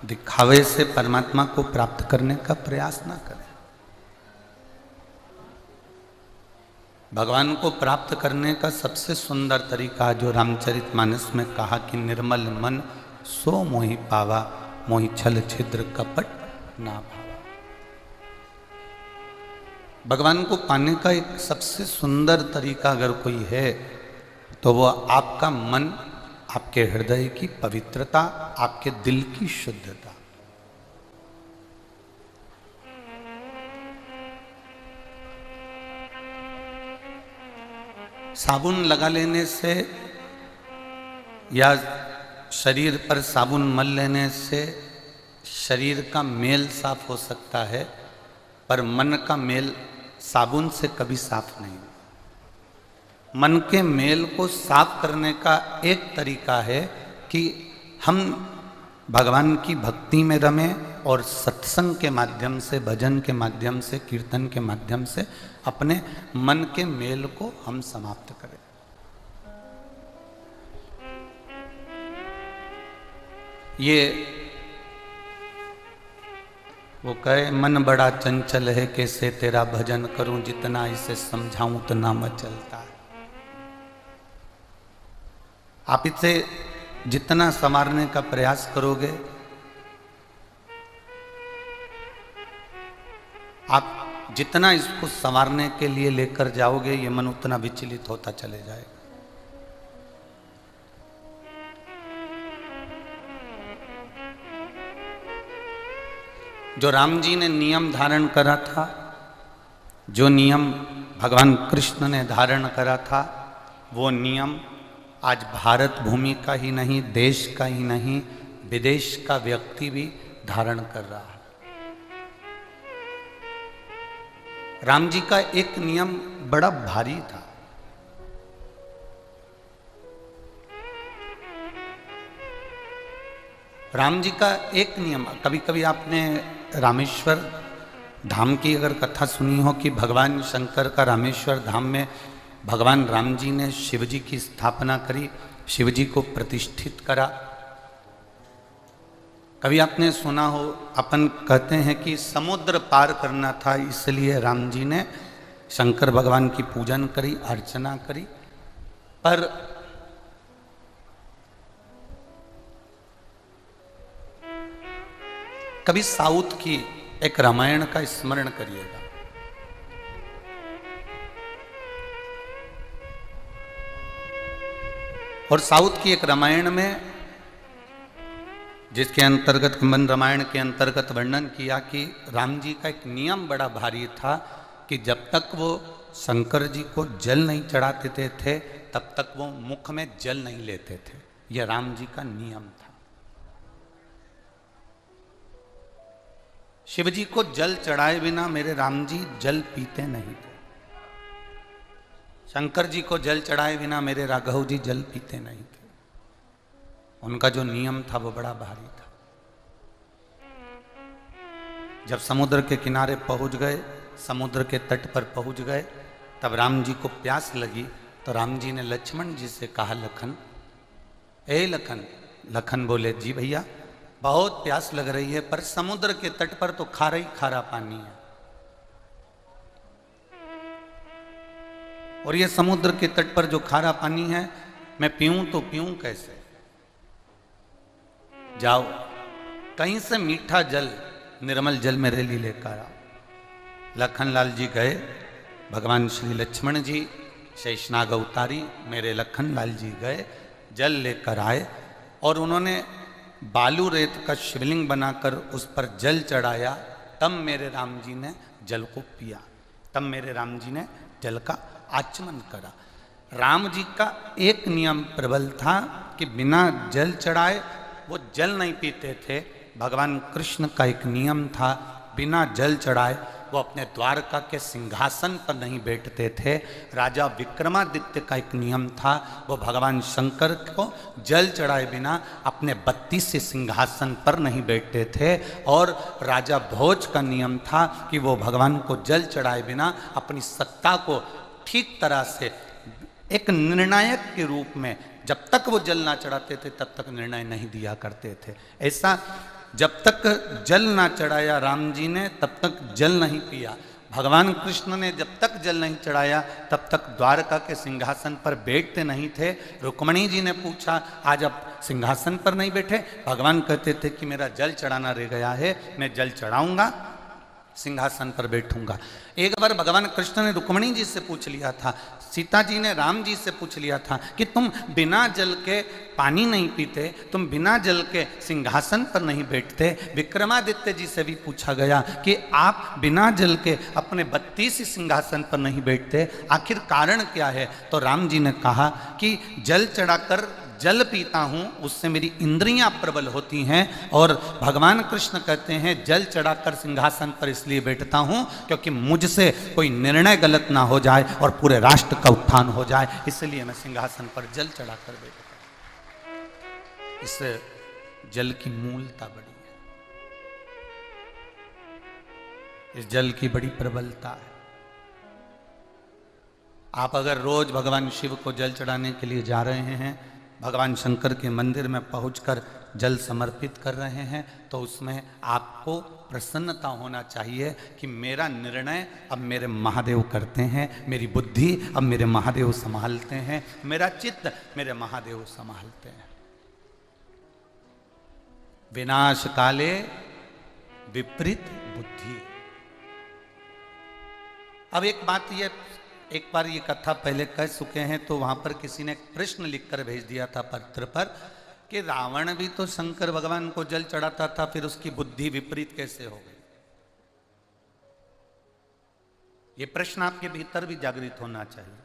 दिखावे से परमात्मा को प्राप्त करने का प्रयास ना करें। भगवान को प्राप्त करने का सबसे सुंदर तरीका जो रामचरितमानस में कहा कि निर्मल मन सो मोहि पावा, मोहि छल छिद्र कपट ना भावा। भगवान को पाने का एक सबसे सुंदर तरीका अगर कोई है तो वो आपका मन, आपके हृदय की पवित्रता, आपके दिल की शुद्धता। साबुन लगा लेने से या शरीर पर साबुन मल लेने से शरीर का मेल साफ हो सकता है, पर मन का मेल साबुन से कभी साफ नहीं। मन के मेल को साफ करने का एक तरीका है कि हम भगवान की भक्ति में रमें और सत्संग के माध्यम से, भजन के माध्यम से, कीर्तन के माध्यम से अपने मन के मेल को हम समाप्त करें। ये वो कहे मन बड़ा चंचल है, कैसे तेरा भजन करूं, जितना इसे समझाऊं उतना मचलता है। आप इसे जितना संवारने का प्रयास करोगे, आप जितना इसको संवारने के लिए लेकर जाओगे, ये मन उतना विचलित होता चले जाएगा। जो राम जी ने नियम धारण करा था, जो नियम भगवान कृष्ण ने धारण करा था, वो नियम आज भारत भूमि का ही नहीं, देश का ही नहीं, विदेश का व्यक्ति भी धारण कर रहा है। राम जी का एक नियम बड़ा भारी था। राम जी का एक नियम, कभी कभी आपने रामेश्वर धाम की अगर कथा सुनी हो कि भगवान शंकर का रामेश्वर धाम में भगवान राम जी ने शिव जी की स्थापना करी, शिव जी को प्रतिष्ठित करा। कभी आपने सुना हो, अपन कहते हैं कि समुद्र पार करना था, इसलिए राम जी ने शंकर भगवान की पूजन करी, अर्चना करी। पर कभी साउथ की एक रामायण का स्मरण करिएगा। और साउथ की एक रामायण में, जिसके अंतर्गत कंबन रामायण के अंतर्गत वर्णन किया कि राम जी का एक नियम बड़ा भारी था कि जब तक वो शंकर जी को जल नहीं चढ़ाते थे तब तक वो मुख में जल नहीं लेते थे। यह राम जी का नियम था। शिव जी को जल चढ़ाए बिना मेरे राम जी जल पीते नहीं थे। शंकर जी को जल चढ़ाए बिना मेरे राघव जी जल पीते नहीं थे। उनका जो नियम था वो बड़ा भारी था। जब समुद्र के किनारे पहुंच गए, समुद्र के तट पर पहुंच गए, तब राम जी को प्यास लगी तो राम जी ने लक्ष्मण जी से कहा, लखन, ए लखन। लखन बोले, जी भैया, बहुत प्यास लग रही है, पर समुद्र के तट पर तो खारा ही खारा पानी है, और ये समुद्र के तट पर जो खारा पानी है मैं पीऊं तो पीऊं कैसे? जाओ कहीं से मीठा जल, निर्मल जल मेरे लिए लेकर आओ। लखनलाल जी गए, भगवान श्री लक्ष्मण जी शेषनाग अवतारी मेरे लखनलाल जी गए, जल लेकर आए और उन्होंने बालू रेत का शिवलिंग बनाकर उस पर जल चढ़ाया। तब मेरे राम जी ने जल को पिया, तब मेरे राम जी ने जल का आचमन करा। राम जी का एक नियम प्रबल था कि बिना जल चढ़ाए वो जल नहीं पीते थे। भगवान कृष्ण का एक नियम था, बिना जल चढ़ाए वो अपने द्वारका के सिंहासन पर नहीं बैठते थे। राजा विक्रमादित्य का एक नियम था, वो भगवान शंकर को जल चढ़ाए बिना अपने 32 सिंहासन पर नहीं बैठते थे। और राजा भोज का नियम था कि वो भगवान को जल चढ़ाए बिना अपनी सत्ता को ठीक तरह से एक निर्णायक के रूप में, जब तक वो जल ना चढ़ाते थे तब तक निर्णय नहीं दिया करते थे। ऐसा जब तक जल ना चढ़ाया राम जी ने तब तक जल नहीं पिया। भगवान कृष्ण ने जब तक जल नहीं चढ़ाया तब तक द्वारका के सिंहासन पर बैठते नहीं थे। रुक्मणी जी ने पूछा आज आप सिंहासन पर नहीं बैठे? भगवान कहते थे कि मेरा जल चढ़ाना रह गया है, मैं जल चढ़ाऊंगा, सिंहासन पर बैठूंगा। एक बार भगवान कृष्ण ने रुक्मणी जी से पूछ लिया था, सीता जी ने राम जी से पूछ लिया था कि तुम बिना जल के पानी नहीं पीते, तुम बिना जल के सिंहासन पर नहीं बैठते। विक्रमादित्य जी से भी पूछा गया कि आप बिना जल के अपने 32 सिंहासन पर नहीं बैठते, आखिर कारण क्या है? तो राम जी ने कहा कि जल चढ़ाकर जल पीता हूँ, उससे मेरी इंद्रियां प्रबल होती हैं। और भगवान कृष्ण कहते हैं जल चढ़ाकर सिंहासन पर इसलिए बैठता हूँ क्योंकि मुझसे कोई निर्णय गलत ना हो जाए और पूरे राष्ट्र का उत्थान हो जाए, इसलिए मैं सिंहासन पर जल चढ़ाकर बैठता हूँ। इससे जल की मूलता बड़ी है, इस जल की बड़ी प्रबलता है। आप अगर रोज भगवान शिव को जल चढ़ाने के लिए जा रहे हैं, भगवान शंकर के मंदिर में पहुंचकर जल समर्पित कर रहे हैं, तो उसमें आपको प्रसन्नता होना चाहिए कि मेरा निर्णय अब मेरे महादेव करते हैं, मेरी बुद्धि अब मेरे महादेव संभालते हैं, मेरा चित्त मेरे महादेव संभालते हैं। विनाश काले विपरीत बुद्धि। अब एक बार ये कथा पहले कह चुके हैं, तो वहां पर किसी ने प्रश्न लिखकर भेज दिया था पत्र पर कि रावण भी तो शंकर भगवान को जल चढ़ाता था, फिर उसकी बुद्धि विपरीत कैसे हो गई? ये प्रश्न आपके भीतर भी जागृत होना चाहिए।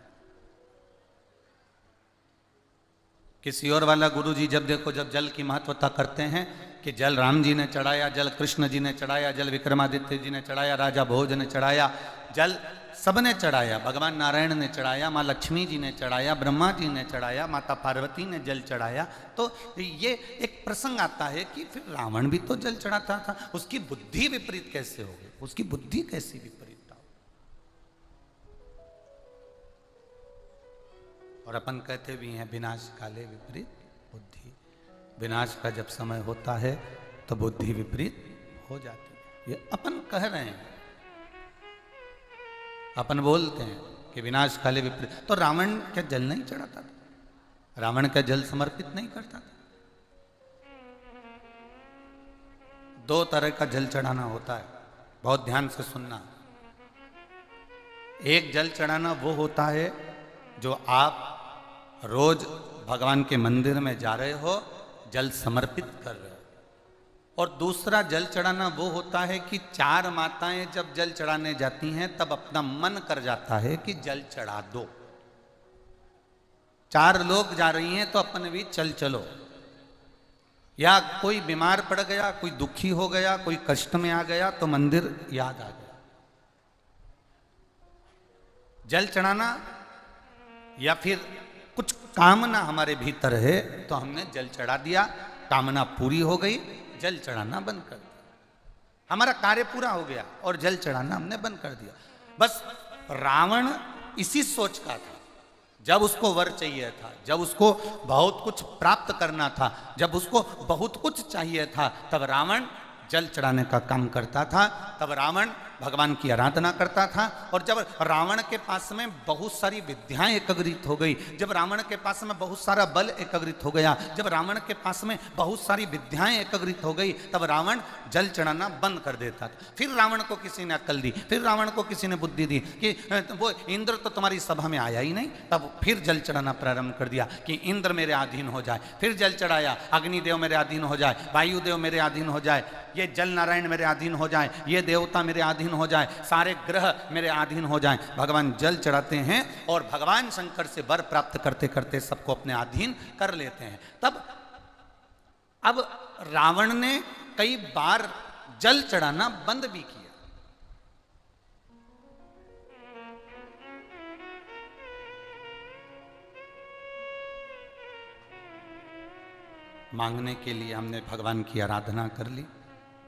किसी और वाला गुरु जी जब देखो जब जल की महत्वता करते हैं कि जल राम जी ने चढ़ाया, जल कृष्ण जी ने चढ़ाया, जल विक्रमादित्य जी ने चढ़ाया, राजा भोज ने चढ़ाया, जल सबने चढ़ाया, भगवान नारायण ने चढ़ाया, माँ लक्ष्मी जी ने चढ़ाया, ब्रह्मा जी ने चढ़ाया, माता पार्वती ने जल चढ़ाया। तो ये एक प्रसंग आता है कि फिर रावण भी तो जल चढ़ाता था, उसकी बुद्धि विपरीत कैसे हो गई? उसकी बुद्धि कैसी विपरीत था? और अपन कहते भी हैं विनाश काले विपरीत बुद्धि। विनाश का जब समय होता है तो बुद्धि विपरीत हो जाती है। ये अपन कह रहे हैं, अपन बोलते हैं कि विनाश काले विपरीत। तो रावण क्या जल नहीं चढ़ाता था? रावण क्या जल समर्पित नहीं करता था? दो तरह का जल चढ़ाना होता है, बहुत ध्यान से सुनना। एक जल चढ़ाना वो होता है जो आप रोज भगवान के मंदिर में जा रहे हो, जल समर्पित कर रहे हो। और दूसरा जल चढ़ाना वो होता है कि चार माताएं जब जल चढ़ाने जाती हैं तब अपना मन कर जाता है कि जल चढ़ा दो। चार लोग जा रही हैं तो अपन भी चल चलो, या कोई बीमार पड़ गया, कोई दुखी हो गया, कोई कष्ट में आ गया तो मंदिर याद आ गया। जल चढ़ाना या फिर कुछ कामना हमारे भीतर है तो हमने जल चढ़ा दिया, कामना पूरी हो गई, जल चढ़ाना बंद कर दिया, हमारा कार्य पूरा हो गया और जल चढ़ाना हमने बंद कर दिया। बस रावण इसी सोच का था। जब उसको वर चाहिए था, जब उसको बहुत कुछ प्राप्त करना था, जब उसको बहुत कुछ चाहिए था, तब रावण जल चढ़ाने का काम करता था, तब रावण भगवान की आराधना करता था। और जब रावण के पास में बहुत सारी विद्याएं एकत्रित हो गई, जब रावण के पास में बहुत सारा बल एकत्रित हो गया, जब रावण के पास में बहुत सारी विद्याएं एकत्रित हो गई, तब रावण जल चढ़ाना बंद कर देता था। फिर रावण को किसी ने अक्ल दी, फिर रावण को किसी ने बुद्धि दी कि वो इंद्र तो तुम्हारी सभा में आया ही नहीं, तब फिर जल चढ़ाना प्रारंभ कर दिया कि इंद्र मेरे अधीन हो जाए। फिर जल चढ़ाया, अग्निदेव मेरे अधीन हो जाए, वायुदेव मेरे अधीन हो जाए, ये जल नारायण मेरे अधीन हो जाए, ये देवता मेरे अधीन हो जाए, सारे ग्रह मेरे अधीन हो जाएं। भगवान जल चढ़ाते हैं और भगवान शंकर से वर प्राप्त करते करते सबको अपने अधीन कर लेते हैं। तब अब रावण ने कई बार जल चढ़ाना बंद भी किया। मांगने के लिए हमने भगवान की आराधना कर ली,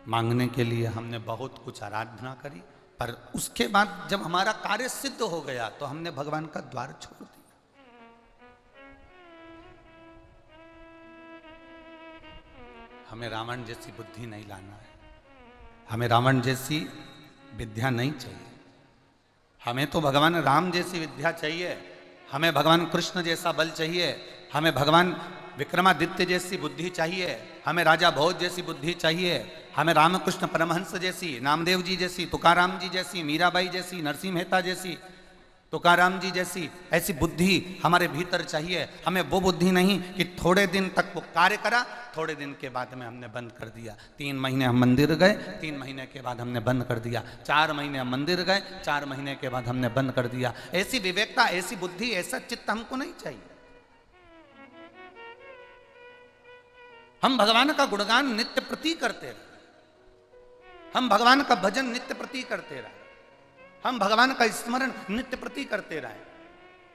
मांगने के लिए हमने बहुत कुछ आराधना करी, पर उसके बाद जब हमारा कार्य सिद्ध हो गया तो हमने भगवान का द्वार छोड़ दिया। हमें रावण जैसी बुद्धि नहीं लाना है, हमें रावण जैसी विद्या नहीं चाहिए, हमें तो भगवान राम जैसी विद्या चाहिए, हमें भगवान कृष्ण जैसा बल चाहिए, हमें भगवान विक्रमादित्य जैसी बुद्धि चाहिए, हमें राजा भोज जैसी बुद्धि चाहिए, हमें रामकृष्ण परमहंस जैसी, नामदेव जी जैसी, तुकाराम जी जैसी, मीराबाई जैसी, नरसिंह मेहता जैसी, तुकाराम जी जैसी ऐसी बुद्धि हमारे भीतर चाहिए। हमें वो बुद्धि नहीं कि थोड़े दिन तक वो कार्य करा, थोड़े दिन के बाद में हमने बंद कर दिया। 3 महीने हम मंदिर गए, 3 महीने के बाद हमने बंद कर दिया। 4 महीने हम मंदिर गए, 4 महीने के बाद हमने बंद कर दिया। ऐसी विवेकता, ऐसी बुद्धि, ऐसा चित्त हमको नहीं चाहिए। हम भगवान का गुणगान नित्य प्रति करते रहे, हम भगवान का भजन नित्य प्रति करते रहे, हम भगवान का स्मरण नित्य प्रति करते रहे,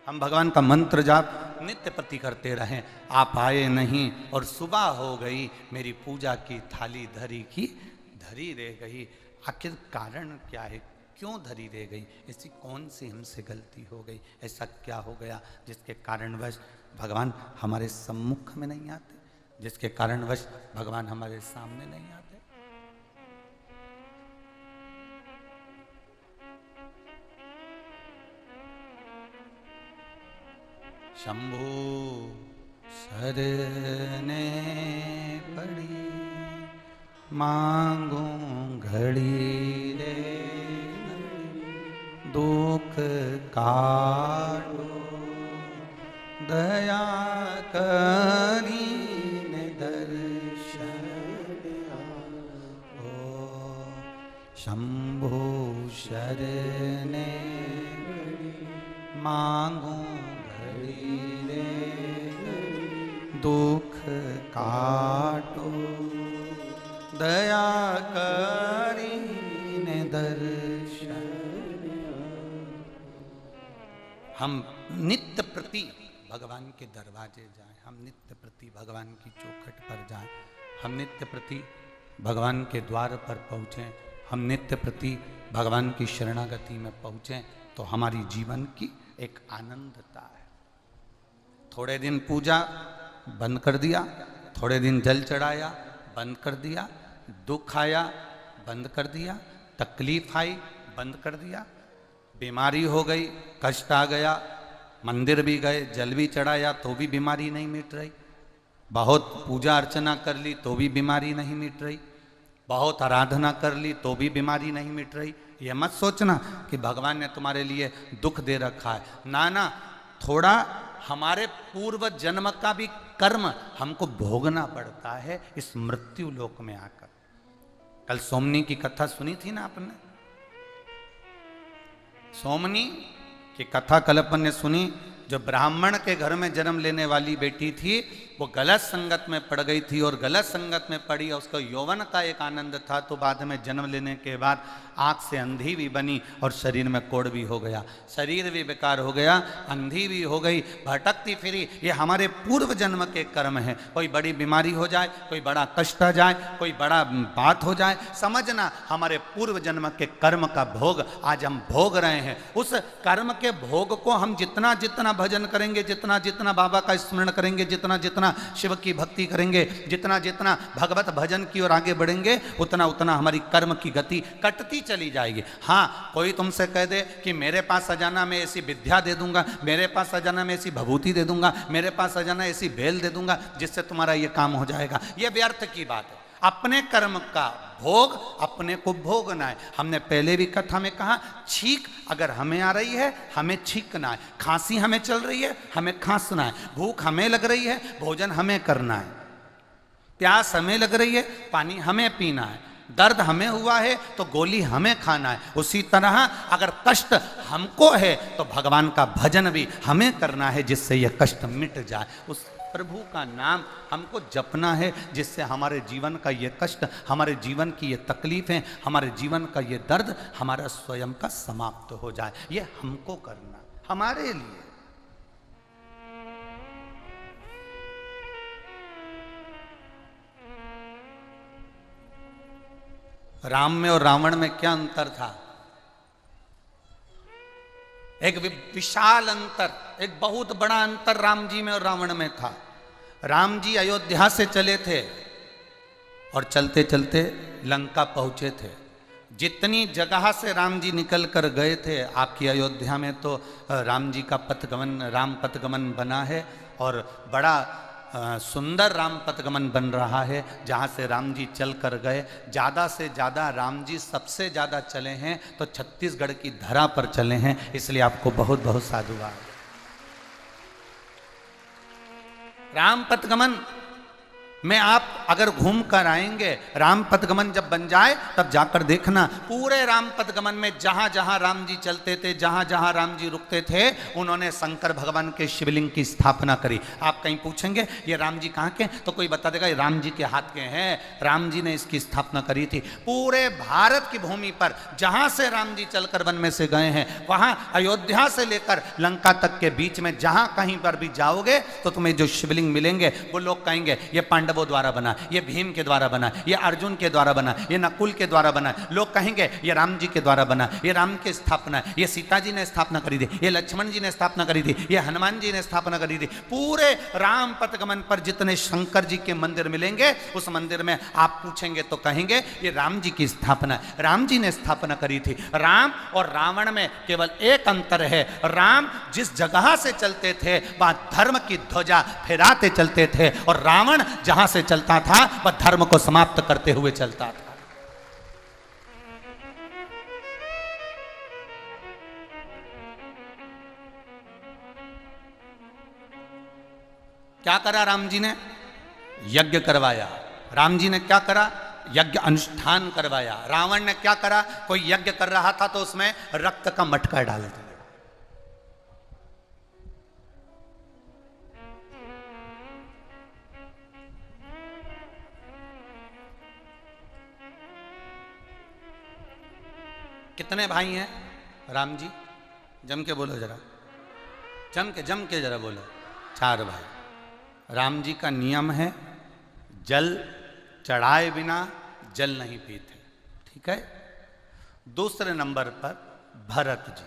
हम भगवान का मंत्र जाप नित्य प्रति करते रहे। आप आए नहीं और सुबह हो गई, मेरी पूजा की थाली धरी की धरी रह गई। आखिर कारण क्या है, क्यों धरी रह गई? ऐसी कौन सी हमसे गलती हो गई? ऐसा क्या हो गया जिसके कारणवश भगवान हमारे सम्मुख में नहीं आते, जिसके कारणवश भगवान हमारे सामने नहीं आते? शंभु शरने पड़ी, मांगू घड़ी रे दुख काटो, दया करी ने दर्शन ओ। शंभु शरने मांगू दुख काटो, दया करी ने दर्शन। हम नित्य प्रति भगवान के दरवाजे जाएं, हम नित्य प्रति भगवान की चौखट पर जाएं, हम नित्य प्रति भगवान के द्वार पर पहुँचें, हम नित्य प्रति भगवान की शरणागति में पहुँचें, तो हमारी जीवन की एक आनंदता है। थोड़े दिन पूजा बंद कर दिया, थोड़े दिन जल चढ़ाया बंद कर दिया, दुख आया बंद कर दिया, तकलीफ आई बंद कर दिया, बीमारी हो गई, कष्ट आ गया, मंदिर भी गए, जल भी चढ़ाया तो भी बीमारी नहीं मिट रही, बहुत पूजा अर्चना कर ली तो भी बीमारी नहीं मिट रही, बहुत आराधना कर ली तो भी बीमारी नहीं मिट रही। ये मत सोचना कि भगवान ने तुम्हारे लिए दुख दे रखा है, ना ना, थोड़ा हमारे पूर्व जन्म का भी कर्म हमको भोगना पड़ता है इस मृत्यु लोक में आकर। कल सोमनी की कथा सुनी थी ना आपने? सोमनी की कथा कल अपन ने सुनी। जो ब्राह्मण के घर में जन्म लेने वाली बेटी थी, वो गलत संगत में पड़ गई थी और गलत संगत में पड़ी, उसका यौवन का एक आनंद था, तो बाद में जन्म लेने के बाद आँख से अंधी भी बनी और शरीर में कोढ़ भी हो गया, शरीर भी बेकार हो गया, अंधी भी हो गई, भटकती फिरी। ये हमारे पूर्व जन्म के कर्म हैं। कोई बड़ी बीमारी हो जाए, कोई बड़ा कष्ट आ जाए, कोई बड़ा बात हो जाए, समझना हमारे पूर्व जन्म के कर्म का भोग आज हम भोग रहे हैं। उस कर्म के भोग को हम जितना जितना भजन करेंगे, जितना जितना बाबा का स्मरण करेंगे, जितना जितना शिव की भक्ति करेंगे, जितना जितना भगवत भजन की ओर आगे बढ़ेंगे, उतना उतना हमारी कर्म की गति कटती चली जाएगी। हाँ, कोई तुमसे कह दे कि मेरे पास आ जाना, मैं ऐसी विद्या दे दूंगा, मेरे पास आ जाना, मैं ऐसी भभूति दे दूंगा, मेरे पास आ जाना, ऐसी बेल दे दूंगा जिससे तुम्हारा ये काम हो जाएगा, ये व्यर्थ की बात है। अपने कर्म का भोग अपने को भोगना है। हमने पहले भी कथा में कहा, छींक अगर हमें आ रही है हमें छींकना है, खांसी हमें चल रही है हमें खांसना है, भूख हमें लग रही है भोजन हमें करना है, प्यास हमें लग रही है पानी हमें पीना है, दर्द हमें हुआ है तो गोली हमें खाना है। उसी तरह अगर कष्ट हमको है तो भगवान का भजन भी हमें करना है जिससे यह कष्ट मिट जाए। उस प्रभु का नाम हमको जपना है जिससे हमारे जीवन का ये कष्ट, हमारे जीवन की ये तकलीफें, हमारे जीवन का ये दर्द हमारा स्वयं का समाप्त हो जाए। ये हमको करना, हमारे लिए। राम में और रावण में क्या अंतर था? एक विशाल अंतर, एक बहुत बड़ा अंतर राम जी में और रावण में था। राम जी अयोध्या से चले थे, और चलते चलते लंका पहुंचे थे। जितनी जगह से राम जी निकल कर गए थे, आपकी अयोध्या में तो राम जी का पथगमन, राम पथगमन बना है और बड़ा सुंदर राम पथगमन बन रहा है, जहाँ से राम जी चल कर गए। ज़्यादा से ज़्यादा राम जी सबसे ज़्यादा चले हैं तो छत्तीसगढ़ की धरा पर चले हैं, इसलिए आपको बहुत बहुत साधुवाद। राम पथगमन में आप अगर घूम कर आएंगे, राम पथगमन जब बन जाए तब जाकर देखना, पूरे राम पथगमन में जहां जहां राम जी चलते थे, जहां जहां राम जी रुकते थे, उन्होंने शंकर भगवान के शिवलिंग की स्थापना करी। आप कहीं पूछेंगे ये राम जी कहाँ के, तो कोई बता देगा ये राम जी के हाथ के हैं, राम जी ने इसकी स्थापना करी थी। पूरे भारत की भूमि पर जहां से राम जी चलकर वन में से गए हैं, वहां अयोध्या से लेकर लंका तक के बीच में जहां कहीं पर भी जाओगे तो तुम्हें जो शिवलिंग मिलेंगे वो लोग कहेंगे ये पांडवों द्वारा बना, ये भीम के द्वारा बना, ये अर्जुन के द्वारा बना, ये नकुल के द्वारा बना। लोग कहेंगे ये राम जी के द्वारा बना, ये राम की स्थापना, ये सीता जी ने स्थापना करी थी, ये लक्ष्मण जी ने स्थापना करी थी, ये हनुमान जी ने स्थापना करी थी। पूरे राम पथगमन पर जितने शंकर जी के मंदिर मिलेंगे, उस मंदिर में आप पूछेंगे तो कहेंगे ये राम जी की स्थापना, राम जी ने स्थापना करी थी। राम और रावण में केवल एक अंतर है, राम जिस जगह से चलते थे वहां धर्म की ध्वजा फहराते चलते थे, और रावण जहां से चलता था वह धर्म को समाप्त करते हुए चलता था। क्या करा राम जी ने? यज्ञ करवाया। राम जी ने क्या करा? यज्ञ अनुष्ठान करवाया। रावण ने क्या करा? कोई यज्ञ कर रहा था तो उसमें रक्त का मटका डाल दिया। कितने भाई हैं राम जी? जम के बोलो जरा, जम के जरा बोलो। 4 भाई। राम जी का नियम है जल चढ़ाए बिना जल नहीं पीते, ठीक है। दूसरे नंबर पर भरत जी,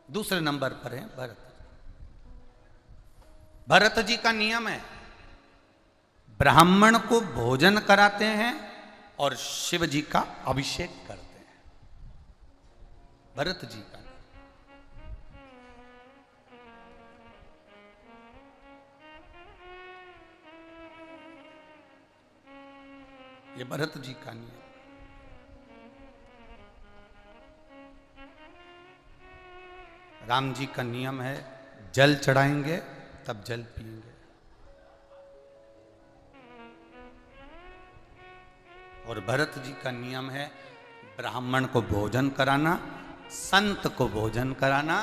दूसरे नंबर पर है भरत। भरत जी का नियम है ब्राह्मण को भोजन कराते हैं और शिव जी का अभिषेक करते हैं। भरत जी का ये भरत जी का नियम। राम जी का नियम है जल चढ़ाएंगे तब जल पिएंगे, और भरत जी का नियम है ब्राह्मण को भोजन कराना, संत को भोजन कराना,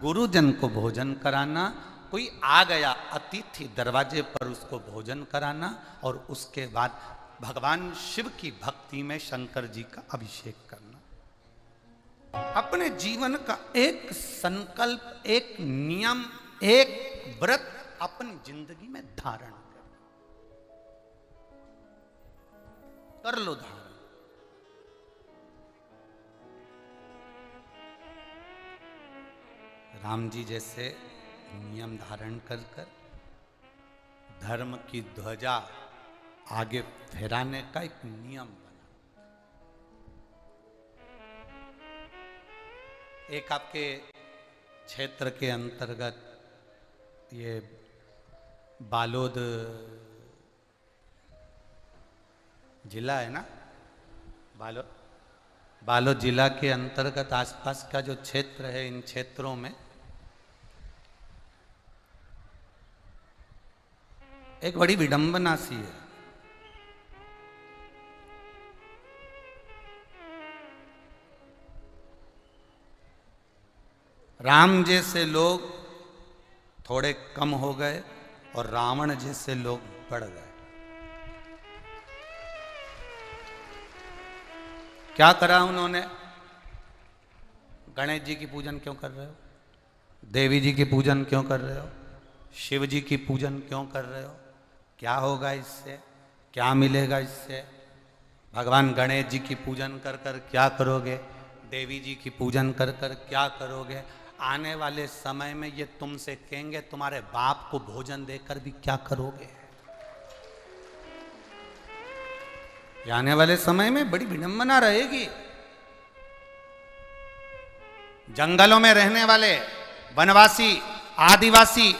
गुरुजन को भोजन कराना। कोई आ गया अतिथि दरवाजे पर उसको भोजन कराना, और उसके बाद भगवान शिव की भक्ति में शंकर जी का अभिषेक करना। अपने जीवन का एक संकल्प, एक नियम, एक व्रत अपनी जिंदगी में धारण कर लो। धारण राम जी जैसे नियम धारण कर कर धर्म की ध्वजा आगे फहराने का एक नियम बना। एक आपके क्षेत्र के अंतर्गत ये बालोद जिला है ना, बालोद जिला के अंतर्गत आसपास का जो क्षेत्र है, इन क्षेत्रों में एक बड़ी विडंबना सी है। राम जैसे लोग थोड़े कम हो गए और रावण जैसे लोग बढ़ गए। क्या करा उन्होंने? गणेश जी की पूजन क्यों कर रहे हो? देवी जी की पूजन क्यों कर रहे हो? शिव जी की पूजन क्यों कर रहे हो? क्या होगा इससे? क्या मिलेगा इससे? भगवान गणेश जी की पूजन कर कर क्या करोगे? देवी जी की पूजन कर कर क्या करोगे? आने वाले समय में ये तुमसे कहेंगे तुम्हारे बाप को भोजन देकर भी क्या करोगे? कि आने वाले समय में बड़ी विडंबना रहेगी। जंगलों में रहने वाले वनवासी, आदिवासी,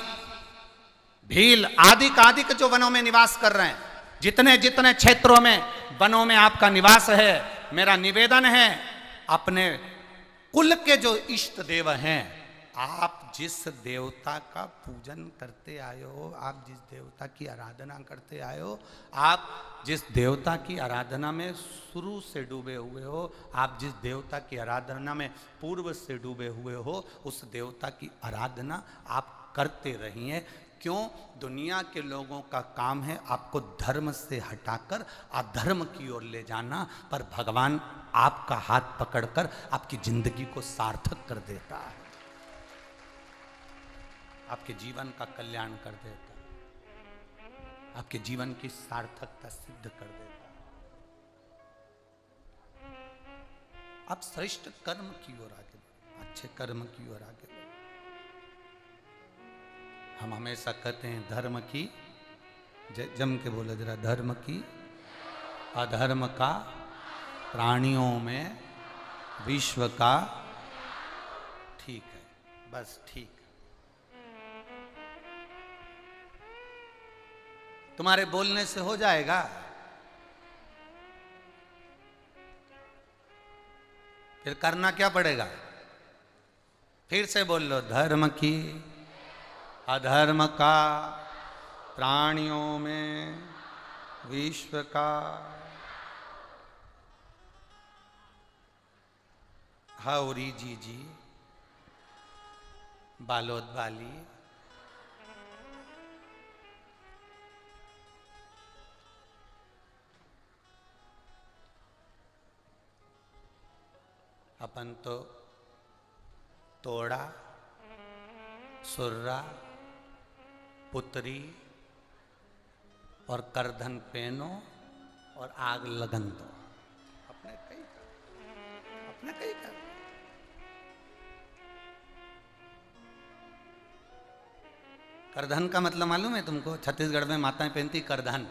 भील आदि कादिक जो वनों में निवास कर रहे हैं, जितने जितने क्षेत्रों में वनों में आपका निवास है, मेरा निवेदन है, अपने कुल के जो इष्ट देव हैं, आप जिस देवता का पूजन करते आए हो, आप जिस देवता की आराधना करते आए हो, आप जिस देवता की आराधना में शुरू से डूबे हुए हो, आप जिस देवता की आराधना में पूर्व से डूबे हुए हो, उस देवता की आराधना आप करते रहिए। क्यों? दुनिया के लोगों का काम है आपको धर्म से हटाकर अधर्म की ओर ले जाना, पर भगवान आपका हाथ पकड़कर आपकी जिंदगी को सार्थक कर देता है, आपके जीवन का कल्याण कर देता है, आपके जीवन की सार्थकता सिद्ध कर देता है। आप श्रेष्ठ कर्म की ओर आगे बढ़ो, अच्छे कर्म की ओर आगे बढ़ो। हम हमेशा कहते हैं धर्म की, जम के बोलो जरा, धर्म की, अधर्म का, प्राणियों में, विश्व का। ठीक है, बस ठीक। तुम्हारे बोलने से हो जाएगा? फिर करना क्या पड़ेगा? फिर से बोल लो, धर्म की, अधर्म का, प्राणियों में, विश्व का। हाउरी जी, बालोद वाली, अपन तो तोड़ा, सुर्रा, पुत्री और करधन पहनो और आग लगन दो। अपने कई कर। करधन का मतलब मालूम है तुमको? छत्तीसगढ़ में माताएं पहनती करधन।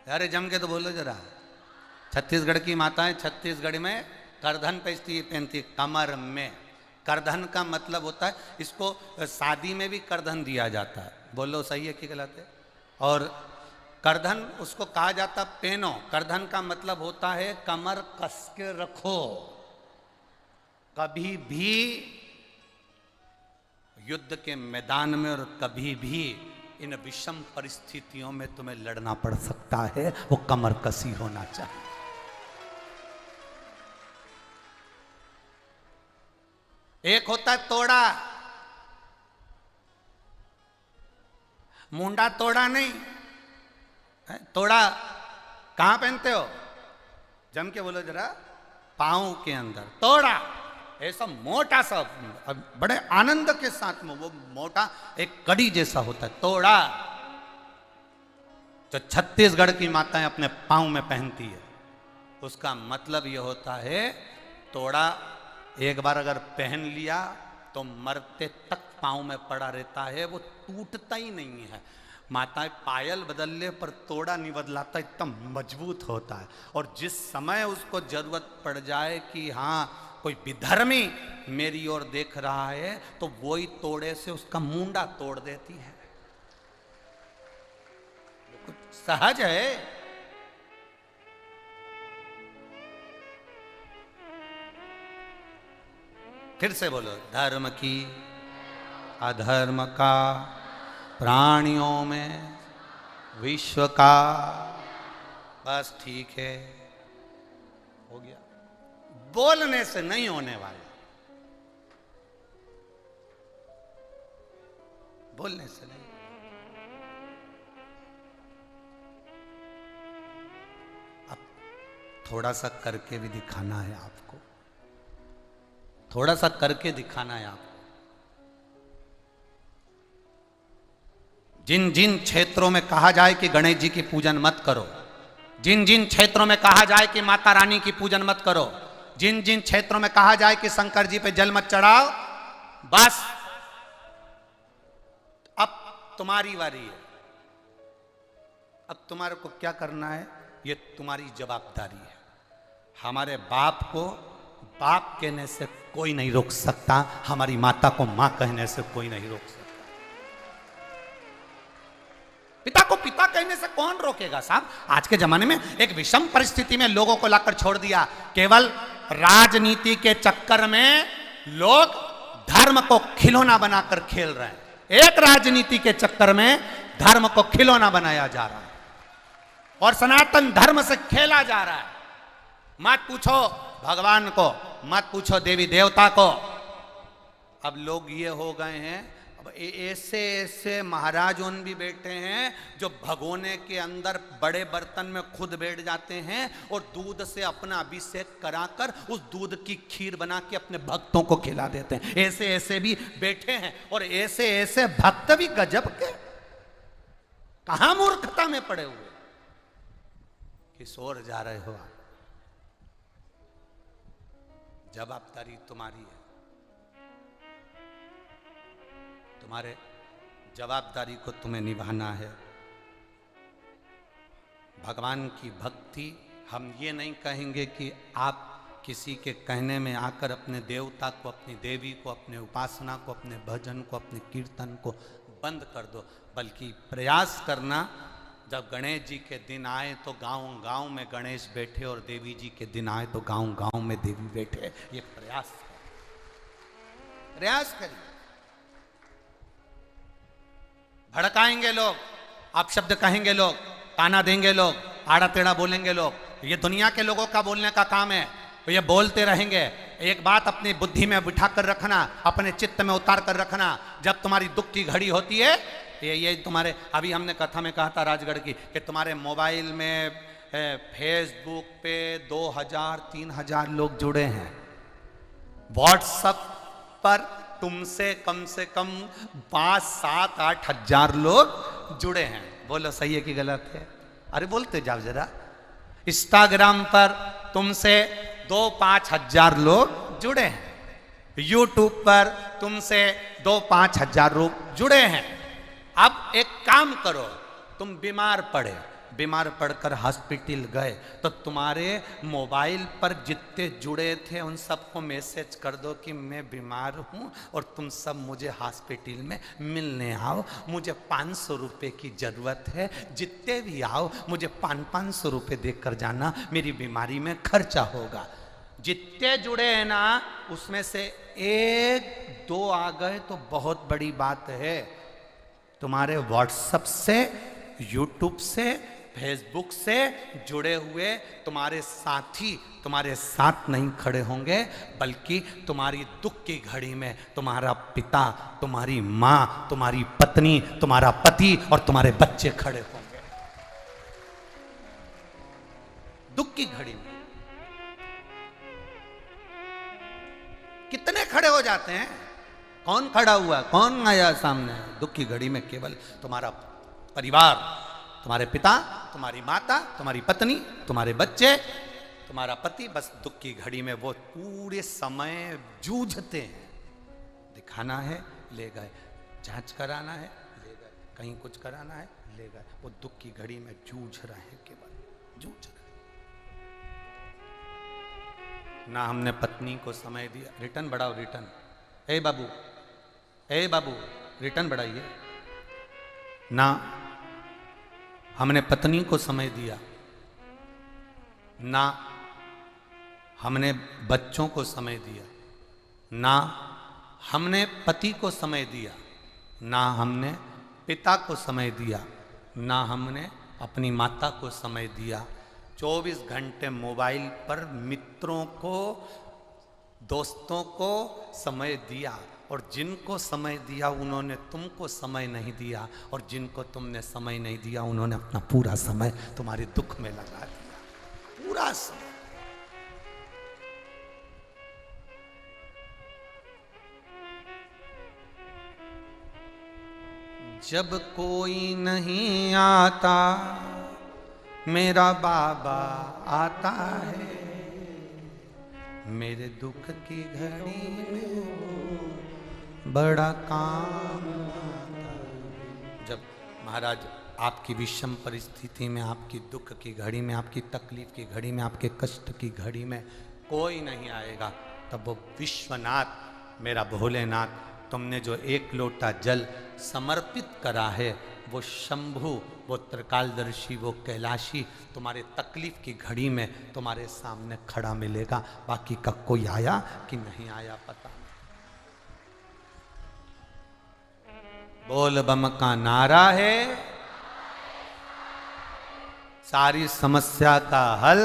अरे जम के तो बोलो जरा। छत्तीसगढ़ की माताएं छत्तीसगढ़ में करधन पहनती कमर में। करधन का मतलब होता है, इसको शादी में भी करधन दिया जाता है। बोलो सही है कि गलत है? और करधन उसको कहा जाता पहनो। करधन का मतलब होता है कमर कस के रखो, कभी भी युद्ध के मैदान में और कभी भी इन विषम परिस्थितियों में तुम्हें लड़ना पड़ सकता है, वो कमर कसी होना चाहिए। एक होता है तोड़ा, मुंडा तोड़ा नहीं है? तोड़ा कहां पहनते हो? जम के बोलो जरा। पांव के अंदर तोड़ा, ऐसा मोटा सा, बड़े आनंद के साथ में वो मोटा एक कड़ी जैसा होता है तोड़ा, जो छत्तीसगढ़ की माताएं अपने पांव में पहनती है। उसका मतलब यह होता है, तोड़ा एक बार अगर पहन लिया तो मरते तक पांव में पड़ा रहता है, वो टूटता ही नहीं है। माताएं पायल बदल ले पर तोड़ा नहीं बदलाता, इतना मजबूत होता है। और जिस समय उसको जरूरत पड़ जाए कि हाँ कोई विधर्मी मेरी ओर देख रहा है, तो वही तोड़े से उसका मुंडा तोड़ देती है। कुछ सहज है। फिर से बोलो, धर्म की, अधर्म का, प्राणियों में, विश्व का। बस ठीक है, हो गया। बोलने से नहीं होने वाला, बोलने से नहीं। अब थोड़ा सा करके भी दिखाना है आपको, थोड़ा सा करके दिखाना है आपको। जिन जिन क्षेत्रों में कहा जाए कि गणेश जी की पूजन मत करो, जिन जिन क्षेत्रों में कहा जाए कि माता रानी की पूजन मत करो, जिन जिन क्षेत्रों में कहा जाए कि शंकर जी पे जल मत चढ़ाओ, बस अब तुम्हारी बारी है। अब तुम्हारे को क्या करना है, ये तुम्हारी जवाबदारी है। हमारे बाप को बाप कहने से कोई नहीं रोक सकता, हमारी माता को मां कहने से कोई नहीं रोक सकता। पिता को पिता कहने से कौन रोकेगा साहब? आज के जमाने में एक विषम परिस्थिति में लोगों को लाकर छोड़ दिया। केवल राजनीति के चक्कर में लोग धर्म को खिलौना बनाकर खेल रहे हैं। एक राजनीति के चक्कर में धर्म को खिलौना बनाया जा रहा है और सनातन धर्म से खेला जा रहा है। मत पूछो भगवान को, मत पूछो देवी देवता को। अब लोग ये हो गए हैं, अब ऐसे ऐसे महाराज उन भी बैठे हैं जो भगोने के अंदर बड़े बर्तन में खुद बैठ जाते हैं और दूध से अपना अभिषेक कराकर उस दूध की खीर बना के अपने भक्तों को खिला देते हैं। ऐसे ऐसे भी बैठे हैं और ऐसे ऐसे भक्त भी गजब के, कहां मूर्खता में पड़े हुए। किशोर जा रहे हो, जवाबदारी तुम्हारी है। तुम्हारे जवाबदारी को तुम्हें निभाना है। भगवान की भक्ति, हम ये नहीं कहेंगे कि आप किसी के कहने में आकर अपने देवता को, अपनी देवी को, अपने उपासना को, अपने भजन को, अपने कीर्तन को बंद कर दो, बल्कि प्रयास करना जब गणेश जी के दिन आए तो गांव गांव में गणेश बैठे और देवी जी के दिन आए तो गांव गांव में देवी बैठे। ये प्रयास करिए। भड़काएंगे लोग, अपशब्द कहेंगे लोग, ताना देंगे लोग, आड़ा टेढ़ा बोलेंगे लोग। ये दुनिया के लोगों का बोलने का काम है, तो ये बोलते रहेंगे। एक बात अपनी बुद्धि में बिठा कर रखना, अपने चित्त में उतार कर रखना, जब तुम्हारी दुख की घड़ी होती है, ये तुम्हारे, अभी हमने कथा में कहा था राजगढ़ की, कि तुम्हारे मोबाइल में फेसबुक पे 2000-3000 लोग जुड़े हैं, व्हाट्सएप पर तुमसे कम से कम 5-7-8 हजार लोग जुड़े हैं। बोलो सही है कि गलत है? अरे बोलते जाओ जरा। इंस्टाग्राम पर तुमसे 2-5 हजार लोग जुड़े हैं। यूट्यूब पर तुमसे 2-5 हजार लोग जुड़े हैं। अब एक काम करो, तुम बीमार पड़कर हॉस्पिटल गए तो तुम्हारे मोबाइल पर जितने जुड़े थे उन सबको मैसेज कर दो कि मैं बीमार हूँ और तुम सब मुझे हॉस्पिटल में मिलने आओ, मुझे 500 रुपये की ज़रूरत है, जितने भी आओ मुझे 500 रुपये देकर जाना, मेरी बीमारी में खर्चा होगा। जितने जुड़े हैं ना, उसमें से 1-2 आ गए तो बहुत बड़ी बात है। तुम्हारे व्हाट्सएप से, यूट्यूब से, फेसबुक से जुड़े हुए तुम्हारे साथी तुम्हारे साथ नहीं खड़े होंगे, बल्कि तुम्हारी दुख की घड़ी में तुम्हारा पिता, तुम्हारी माँ, तुम्हारी पत्नी, तुम्हारा पति और तुम्हारे बच्चे खड़े होंगे। दुख की घड़ी में कितने खड़े हो जाते हैं? कौन खड़ा हुआ, कौन आया सामने? दुख की घड़ी में केवल तुम्हारा परिवार, तुम्हारे पिता, तुम्हारी माता, तुम्हारी पत्नी, तुम्हारे बच्चे, तुम्हारा पति, बस दुख की घड़ी में वो पूरे समय जूझते हैं। दिखाना है ले गए, जांच कराना है ले गए, कहीं कुछ कराना है ले गए। वो दुख की घड़ी में जूझ रहे हैं, केवल जूझ रहे। ना हमने पत्नी को समय दिया, रिटर्न बढ़ाओ रिटर्न, ए बाबू रिटर्न बढ़ाइए। ना हमने पत्नी को समय दिया, ना हमने बच्चों को समय दिया, ना हमने पति को समय दिया, ना हमने पिता को समय दिया, ना हमने अपनी माता को समय दिया। 24 घंटे मोबाइल पर मित्रों को, दोस्तों को समय दिया, और जिनको समय दिया उन्होंने तुमको समय नहीं दिया, और जिनको तुमने समय नहीं दिया उन्होंने अपना पूरा समय तुम्हारे दुख में लगा दिया, पूरा समय। जब कोई नहीं आता मेरा बाबा आता है, मेरे दुख की घड़ी में बड़ा काम आता है। जब महाराज आपकी विषम परिस्थिति में, आपकी दुख की घड़ी में, आपकी तकलीफ की घड़ी में, आपके कष्ट की घड़ी में कोई नहीं आएगा, तब वो विश्वनाथ मेरा भोलेनाथ, तुमने जो एक लोटा जल समर्पित करा है, वो शंभु, वो त्रिकालदर्शी, वो कैलाशी तुम्हारे तकलीफ की घड़ी में तुम्हारे सामने खड़ा मिलेगा। बाकी का कोई आया कि नहीं आया पता नहीं। बोल बम का नारा है, सारी समस्या का हल।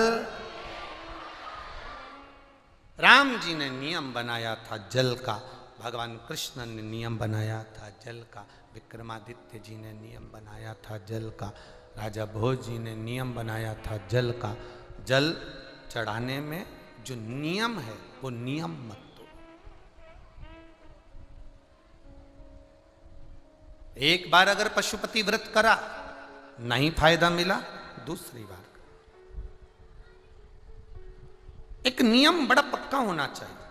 राम जी ने नियम बनाया था जल का, भगवान कृष्ण ने नियम बनाया था जल का, विक्रमादित्य जी ने नियम बनाया था जल का, राजा भोज जी ने नियम बनाया था जल का। जल चढ़ाने में जो नियम है वो नियम मत दो। एक बार अगर पशुपति व्रत करा नहीं फायदा मिला, दूसरी बार एक नियम बड़ा पक्का होना चाहिए,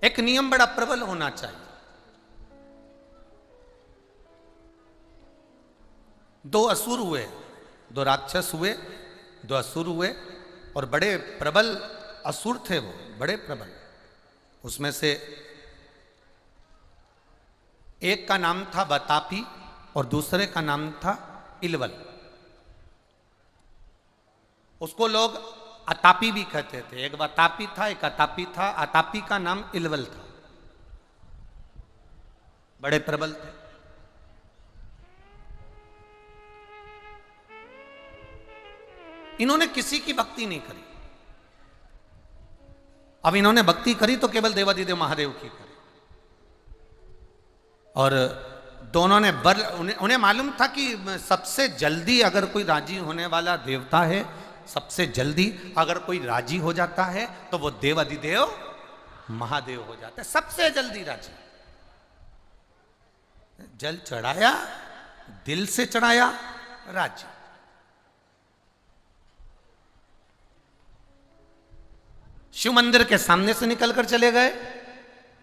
एक नियम बड़ा प्रबल होना चाहिए। दो असुर हुए, दो राक्षस हुए, दो असुर हुए और बड़े प्रबल असुर थे, वो बड़े प्रबल। उसमें से एक का नाम था बतापी और दूसरे का नाम था इलवल। उसको लोग अतापी भी कहते थे। एक बतापी था, एक अतापी था। अतापी का नाम इलवल था। बड़े प्रबल थे। इन्होंने किसी की भक्ति नहीं करी। अब इन्होंने भक्ति करी तो केवल देवादिदेव महादेव की करी। और दोनों ने उन्हें मालूम था कि सबसे जल्दी अगर कोई राजी होने वाला देवता है, सबसे जल्दी अगर कोई राजी हो जाता है तो वो देवादिदेव महादेव हो जाता है, सबसे जल्दी राजी। जल चढ़ाया, दिल से चढ़ाया, राजी। शिव मंदिर के सामने से निकलकर चले गए,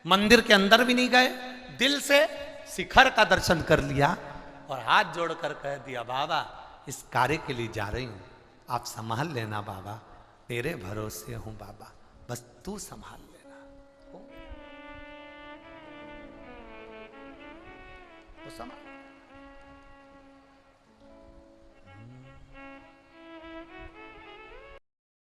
मंदिर के अंदर भी नहीं गए, दिल से शिखर का दर्शन कर लिया और हाथ जोड़कर कह दिया, बाबा इस कार्य के लिए जा रही हूं, आप संभाल लेना बाबा, तेरे भरोसे हूं बाबा, बस तू संभाल लेना। वो संभाल।